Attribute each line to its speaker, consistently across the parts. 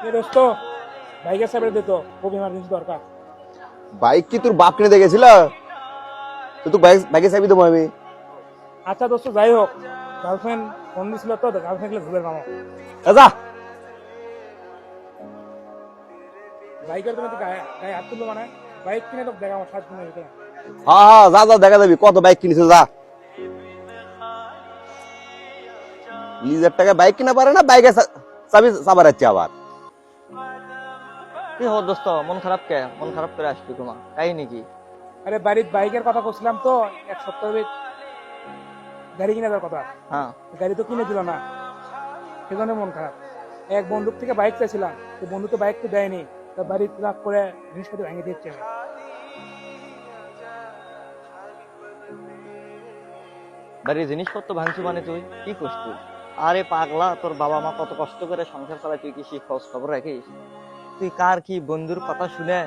Speaker 1: এ দোস্ত, বাইকের সাইডে দে তো, খুব ইমার্জেন্সি দরকার।
Speaker 2: বাইক কি তোর বাপ কিনে দিয়ে গেছিল? তো বাইকের চাবি দেবো আমি।
Speaker 1: আচ্ছা দোস্ত, যাই হোক, গার্লফ্রেন্ড ফোন দিছিল তো, গার্লফ্রেন্ড ভুলের মামা।
Speaker 2: যা।
Speaker 1: বাইকের তুমি তো গায়ে গায়ে হাত তুললো মানে, বাইক কিনে তো দেখা আমার 7 দিনের ভিতরে।
Speaker 2: হ্যাঁ হ্যাঁ, যা যা, দেখা যাবি কত বাইক কিনেছে, যা। নিজের টাকা বাইক কিনা পারে না, বাইকের চাবি চাবার যাচ্ছে আবার।
Speaker 3: কি হো দোস্ত, মন খারাপ কে? মন খারাপ করে আসলি তোমার কাহিনী কি?
Speaker 1: আরে বাড়ির বাইকের কথা বলছিলাম তো, এক সপ্তাহ গাড়ি কিনে দেওয়ার কথা।
Speaker 3: হ্যাঁ,
Speaker 1: গাড়ি তো কিনে দিল না, সেজন্য মন খারাপ। এক বন্ধুর থেকে বাইক চাইছিলাম, তো বন্ধু তো বাইক তো দেয়নি, তো বাড়ি রাগ করে জিনিসপত্র ভেঙে দিচ্ছে।
Speaker 3: বাড়ির জিনিসপত্র ভাঙছু মানে তুই কি করছিস তুই? আরে পাগলা, তোর বাবা মা কত কষ্ট করে সংসার চালায়, তুই কি সেই খোঁজ খবর রাখিস? তুই কার কি বন্ধুর কথা শুনে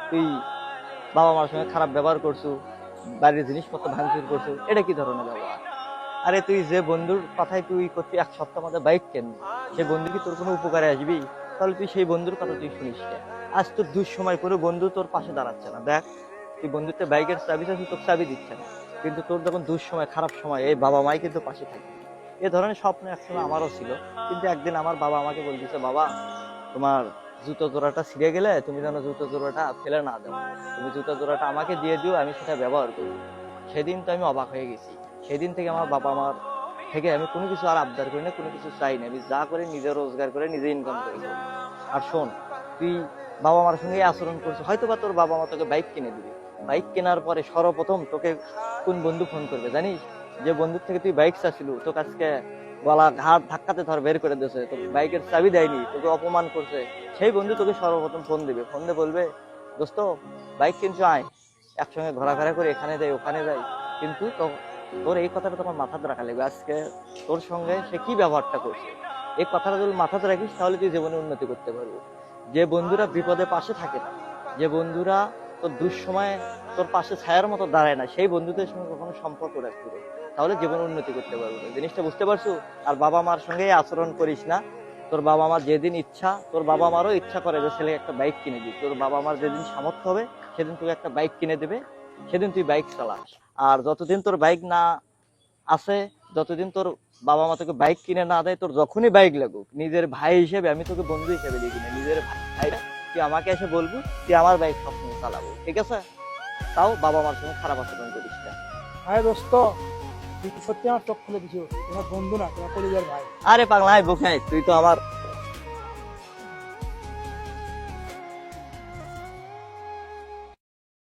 Speaker 3: তুই বাবা মার সঙ্গে খারাপ ব্যবহার করছু, বাড়ির জিনিসপত্র ভাঙচুর করছু, এটা কি ধরনের ব্যবহার? আরে তুই যে বন্ধুর কথাই তুই করছি 1 সপ্তাহ মধ্যে বাইক কেন, সে বন্ধু কি তোর কোনো উপকারে আসবি? তাহলে তুই সেই বন্ধুর কথা তুই শুনিস না। আজ তোর দুঃসময় করে বন্ধু তোর পাশে দাঁড়াচ্ছে না, দেখ তুই বন্ধুতে বাইকের চাবি চাচ্ছিস, তোর চাবি দিচ্ছে না, কিন্তু তোর যখন দুঃসময় খারাপ সময় এই বাবা মাই কিন্তু পাশে থাকে। এ ধরনের স্বপ্ন একসময় আমারও ছিল, কিন্তু একদিন আমার বাবা আমাকে বলতেছে, বাবা তোমার জুতো জোড়াটা ছিঁড়ে গেলে তুমি যেন জুতো জোড়াটা ফেলে না দাও, তুমি জুতো জোড়াটা আমাকে দিয়ে দিও, আমি সেটা ব্যবহার করবো। সেদিন তো আমি অবাক হয়ে গেছি। সেদিন থেকে আমার বাবা মার থেকে আমি কোনো কিছু আর আবদার করি না, কোনো কিছু চাই না, আমি যা করে নিজে রোজগার করে নিজে ইনকাম করে খাই। আর শোন, তুই বাবা মার সঙ্গে এই আচরণ করছিস, হয়তো বা তোর বাবা মা তোকে বাইক কিনে দিবে, বাইক কেনার পরে সর্বপ্রথম তোকে কোন বন্ধু ফোন করবে জানিস? যে বন্ধুর থেকে তুই বাইক চাচ্ছিল, তোকে আজকে গলা ঘাট ধাক্কাতে ধর বের করে দিয়েছে, তোকে বাইকের চাবি দেয়নি, তোকে অপমান করছে, সেই বন্ধু তোকে সর্বপ্রথম ফোন দিবে। ফোন দিয়ে বলবে, দোস্ত বাইক কিনছো, আয় একসঙ্গে ঘোরাফেরা করে এখানে যাই ওখানে যাই। কিন্তু তোর এই কথাটা তোমার মাথাতে রাখা লাগবে, আজকে তোর সঙ্গে সে কি ব্যবহারটা করছে, এই কথাটা যদি মাথাতে রাখিস তাহলে তুই জীবনে উন্নতি করতে পারবি। যে বন্ধুরা বিপদে পাশে থাকে না, যে বন্ধুরা তোর দুঃসময়ে তোর পাশে ছায়ার মতো দাঁড়ায় না, সেই বন্ধুদের সঙ্গে কখনো সম্পর্ক রাখবি না, তাহলে জীবনে উন্নতি করতে পারবো। জিনিসটা বুঝতে পারছো? আর বাবা মার সঙ্গে আচরণ করিস না। তোর বাবা মার যেদিন ইচ্ছা, তোর বাবা মারও ইচ্ছা করে যে ছেলে একটা বাইক কিনে দিই, তোর বাবা মার যেদিন সামর্থ্য হবে সেদিন তুই একটা বাইক কিনে দেবে, সেদিন তুই বাইক চালাস। আর যতদিন তোর বাইক না আছে, যতদিন তোর বাবা মা তোকে বাইক কিনে না দেয়, তোর যখনই বাইক লাগুক, নিজের ভাই হিসেবে, আমি তোকে বন্ধু হিসেবে দেখি না, নিজের ভাই, তুই আমাকে এসে বলবি তুই আমার বাইক সবসময় চালাবো, ঠিক আছে? তাও বাবা মার সঙ্গে খারাপ আচরণ করিস না।
Speaker 1: আরে দোস্ত, তুই সত্যি আমার চোখ খুলে দিছো, তোমার বন্ধু না, তোমার কলিজার ভাই।
Speaker 3: আরে পাগলা, বুক নাই, তুই তো আমার